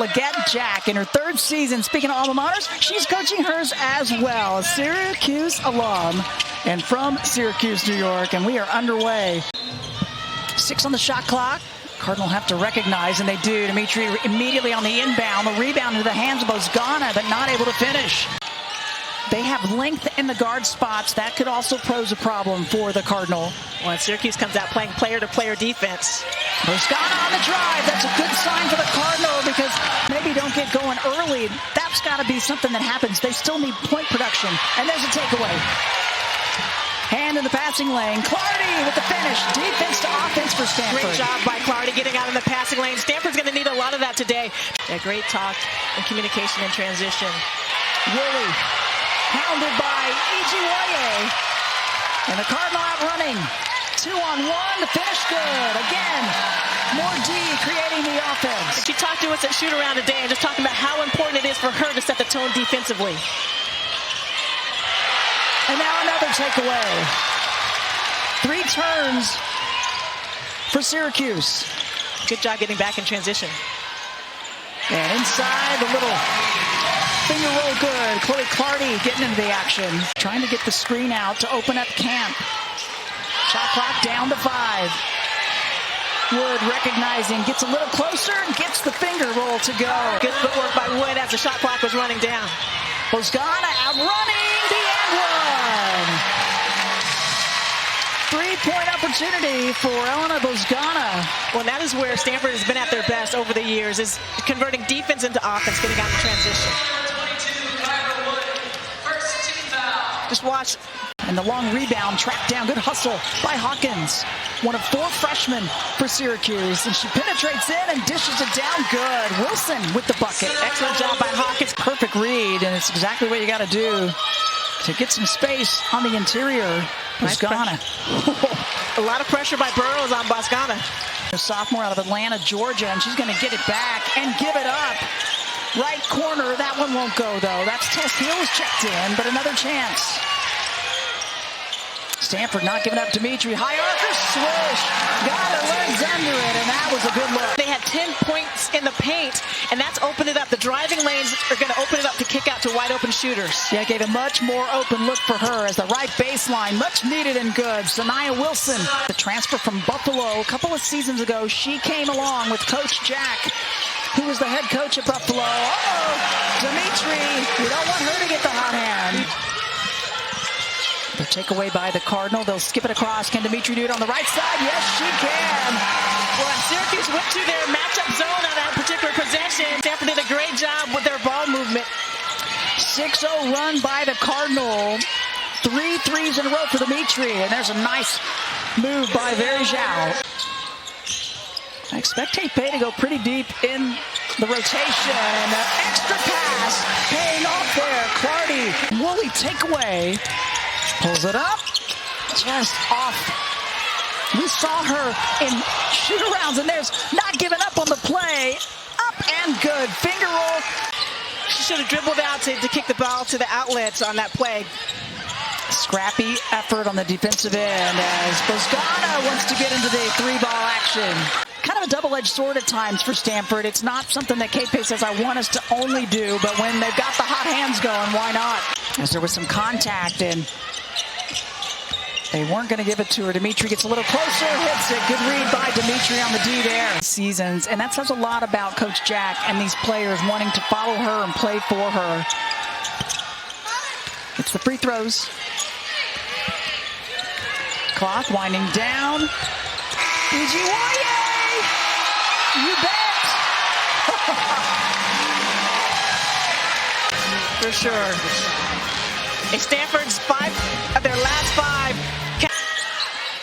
Leggett Jack in her third season. Speaking of alma maters, she's coaching hers as well. A Syracuse alum and from Syracuse, New York. And we are underway. 6 on the shot clock. Cardinal have to recognize, and they do. Demetre immediately on the inbound. The rebound into the hands of Bosgana, but not able to finish. They have length in the guard spots. That could also pose a problem for the Cardinal. When Syracuse comes out playing player-to-player defense. Bosgana on the drive. That's a good sign for the Cardinal because maybe don't get going early. That's got to be something that happens. They still need point production. And there's a takeaway. Hand in the passing lane. Clardy with the finish. Defense to offense for Stanford. Great job by Clardy getting out in the passing lane. Stanford's going to need a lot of that today. Yeah, great talk and communication in transition. Woolley hounded by Ejiwaye. And the Cardinal out running. 2-on-1. The finish good. Again, more D creating the offense. She talked to us at shoot around today and just talking about how important it is for her to set the tone defensively. And now another takeaway. 3 turns for Syracuse. Good job getting back in transition. And inside the little finger roll good. Clardy getting into the action. Trying to get the screen out to open up camp. Shot clock down to 5. Wood recognizing, gets a little closer and gets the finger roll to go. Good footwork by Wood as the shot clock was running down. Bosgana outrunning the end one. 3-point opportunity for Elena Bosgana. Well, that is where Stanford has been at their best over the years, is converting defense into offense, getting out in transition. Just watch. And the long rebound tracked down. Good hustle by Hawkins. One of 4 freshmen for Syracuse. And she penetrates in and dishes it down good. Wilson with the bucket. Excellent job by Hawkins. Perfect read, and it's exactly what you got to do to get some space on the interior. Bosgana. A lot of pressure by Burrows on Bosgana. A sophomore out of Atlanta, Georgia, and she's going to get it back and give it up. Right corner. That one won't go, though. That's Tess Heal was checked in, but another chance. Stanford not giving up. Demetre, high archer, swish. Got her legs under it, and that was a good look. They had 10 points in the paint, and that's opened it up. The driving lanes are going to open it up to kick out to wide open shooters. Yeah, gave a much more open look for her as the right baseline, much needed and good. Sanaya Wilson, the transfer from Buffalo a couple of seasons ago. She came along with Coach Jack, who was the head coach at Buffalo. Demetre, you don't want her to get the hot hand. The takeaway by the Cardinal. They'll skip it across. Can Demetre do it on the right side? Yes, she can. Well, Syracuse went to their matchup zone on that particular possession. Stanford did a great job with their ball movement. 6-0 run by the Cardinal. 3 threes in a row for Demetre. And there's a nice move by Verjao. I expect Taipei to go pretty deep in the rotation. And an extra pass paying off there. Clardy. Woolley takeaway. Pulls it up, just off. We saw her in shoot-arounds, and there's not giving up on the play. Up and good. Finger roll. She should have dribbled out to kick the ball to the outlets on that play. Scrappy effort on the defensive end as Bosgana wants to get into the 3-ball action. Kind of a double-edged sword at times for Stanford. It's not something that K-Pay says, I want us to only do, but when they've got the hot hands going, why not? As there was some contact, and they weren't going to give it to her. Demetre gets a little closer, hits it. Good read by Demetre on the D there. Seasons, and that says a lot about Coach Jack and these players wanting to follow her and play for her. It's the free throws. Clock winding down. Ejiwaye! You bet! For sure. And Stanford's 5 of their last 5.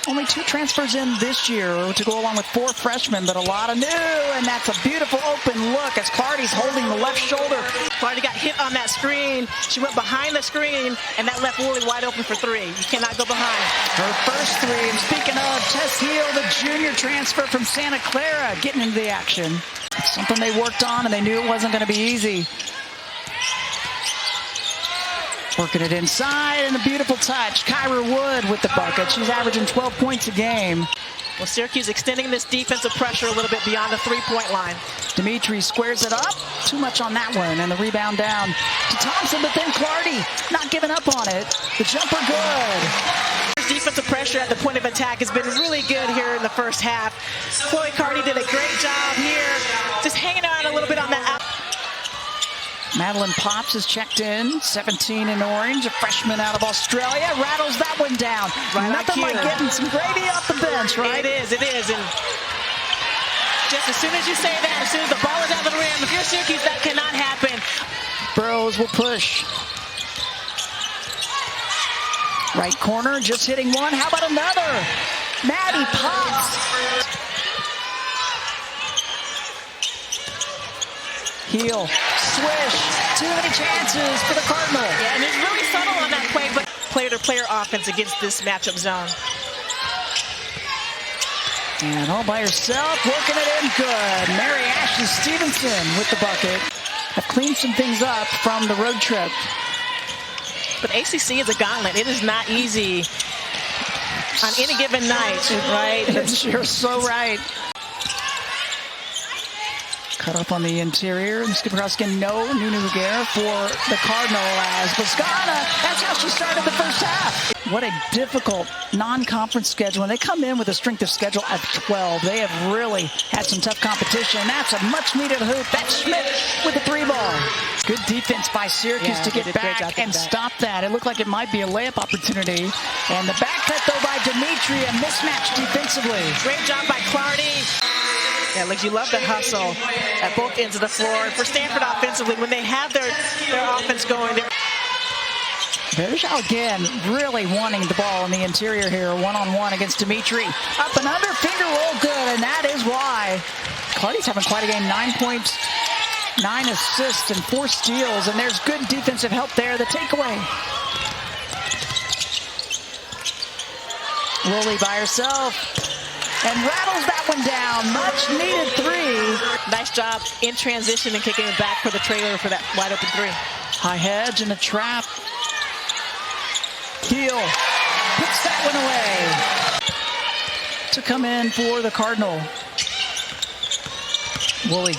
Only 2 transfers in this year to go along with 4 freshmen, but a lot of new, and that's a beautiful open look as Clardy's holding the left shoulder. Clardy got hit on that screen. She went behind the screen, and that left Woolley wide open for 3. You cannot go behind. Her first 3, and speaking of, Tess Heal, the junior transfer from Santa Clara, getting into the action. It's something they worked on, and they knew it wasn't going to be easy. Working it inside, and a beautiful touch. Kyra Wood with the bucket. She's averaging 12 points a game. Well, Syracuse extending this defensive pressure a little bit beyond the three-point line. Demetre squares it up. Too much on that one. And the rebound down to Thompson, but then Clardy not giving up on it. The jumper good. Defensive pressure at the point of attack has been really good here in the first half. Clardy did a great job here, just hanging around a little bit on that out. Madeline Potts is checked in, 17 in orange, a freshman out of Australia, rattles that one down. Right. Nothing like getting some gravy off the bench, right? It is. And just as soon as you say that, as soon as the ball is out of the rim, if you're Syracuse, that cannot happen. Burrows will push. Right corner, just hitting one. How about another? Maddie Potts. Heal, swish, too many chances for the Cardinal. Yeah, and it's really subtle on that play, but player-to-player offense against this matchup zone. And all by herself, working it in good. Mary Ashley Stevenson with the bucket. Have cleaned some things up from the road trip. But ACC is a gauntlet. It is not easy on any given night, right? You're so right. Cut up on the interior. And skip across again. No Nunu Guerre for the Cardinal as Bosgana. That's how she started the first half. What a difficult non-conference schedule. And they come in with a strength of schedule at 12. They have really had some tough competition. That's a much-needed hoop. That's Schmidt with the three ball. Good defense by Syracuse to get back and stop that. It looked like it might be a layup opportunity. And the back cut, though, by Demetre, a mismatch defensively. Great job by Clardy. Yeah, like you love the hustle at both ends of the floor. For Stanford offensively, when they have their offense going, There's again really wanting the ball in the interior here, one-on-one against Demetre. Up and under, finger roll good, and that is why Clardy's having quite a game. 9 points, 9 assists, and 4 steals, and there's good defensive help there. The takeaway. Woolley by herself. And rattles that one down. Much needed three. Nice job in transition and kicking it back for the trailer for that wide open three. High hedge and a trap. Heal puts that one away. To come in for the Cardinal. Woolley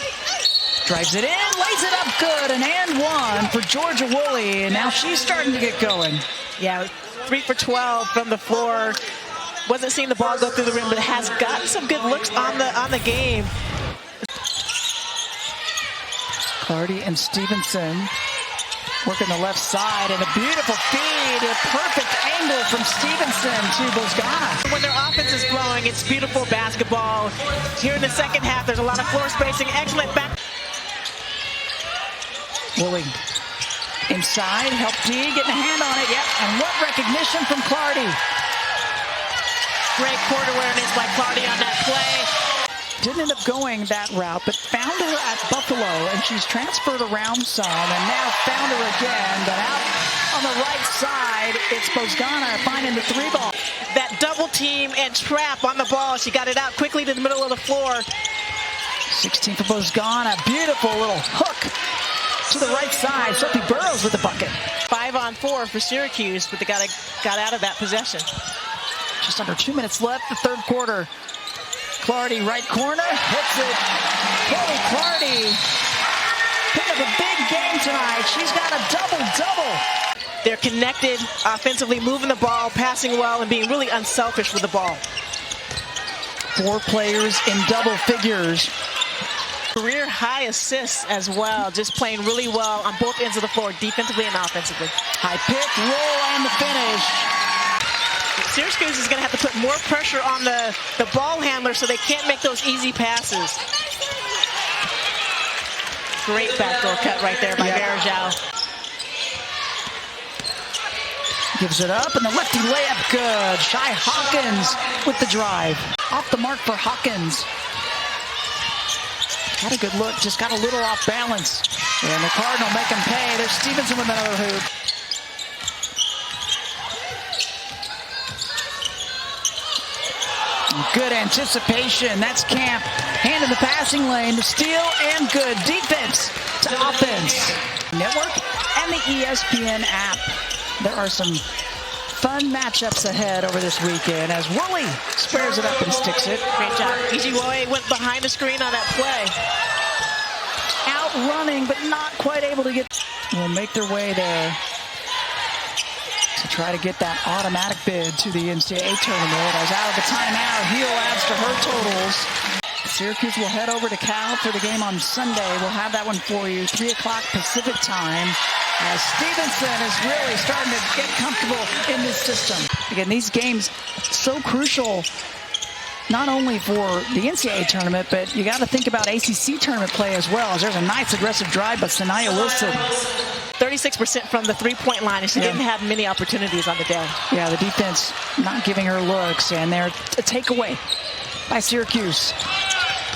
drives it in, lays it up good, and one for Georgia Woolley. And now she's starting to get going. Yeah, 3 for 12 from the floor. Wasn't seeing the ball go through the rim, but has gotten some good looks on the game. Clardy and Stevenson working the left side, and a beautiful feed, a perfect angle from Stevenson to Bosgana. When their offense is flowing, it's beautiful basketball. Here in the second half, there's a lot of floor spacing, excellent back. Woolley inside, help D, getting a hand on it, yep, and what recognition from Clardy. Great court awareness by Clardy on that play. Didn't end up going that route, but found her at Buffalo, and she's transferred around some, and now found her again, but out on the right side, it's Bosgana finding the three ball. That double team and trap on the ball. She got it out quickly to the middle of the floor. 16 for Bosgana, beautiful little hook to the right side. Sophie Burrows with the bucket. 5-on-4 for Syracuse, but they got out of that possession. Just under 2 minutes left, the third quarter. Clardy, right corner, hits it. Kelly Clardy, pick up a big game tonight. She's got a double-double. They're connected offensively, moving the ball, passing well, and being really unselfish with the ball. 4 players in double figures. Career high assists as well, just playing really well on both ends of the floor, defensively and offensively. High pick, roll, and the finish. Syracuse is going to have to put more pressure on the ball handler so they can't make those easy passes. Great backdoor cut right there by Mary Ashley. Gives it up, and the lefty layup good. Shy Hawkins with the drive. Off the mark for Hawkins. Had a good look, just got a little off balance. And the Cardinal make him pay. There's Stevenson with another hoop. Good anticipation. That's Camp. Hand in the passing lane. The steal and good defense to offense. Network and the ESPN app. There are some fun matchups ahead over this weekend as Woolley squares it up and sticks it. Great job. Ijiwoye went behind the screen on that play. Outrunning, but not quite able to get. Will make their way there to try to get that automatic bid to the NCAA tournament. As out of the timeout, Heal adds to her totals. Syracuse will head over to Cal for the game on Sunday. We'll have that one for you, 3 o'clock Pacific time, as Stevenson is really starting to get comfortable in this system. Again, these games so crucial, not only for the NCAA tournament, but you got to think about ACC tournament play as well, as there's a nice aggressive drive by Sanaya Wilson. 36% from the three-point line, and she didn't have many opportunities on the day. Yeah, the defense not giving her looks, and they're a takeaway by Syracuse.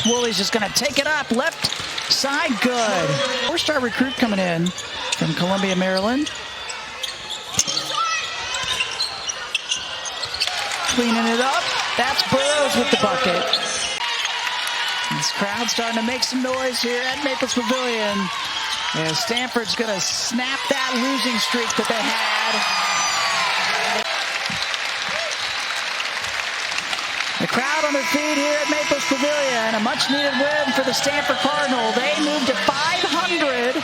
Woolley's just going to take it up, left side, good. Four-star recruit coming in from Columbia, Maryland. Cleaning it up. That's Burrows with the bucket. This crowd starting to make some noise here at Maples Pavilion. And Stanford's going to snap that losing streak that they had. The crowd on their feet here at Maples Pavilion. A much-needed win for the Stanford Cardinal. They moved to 500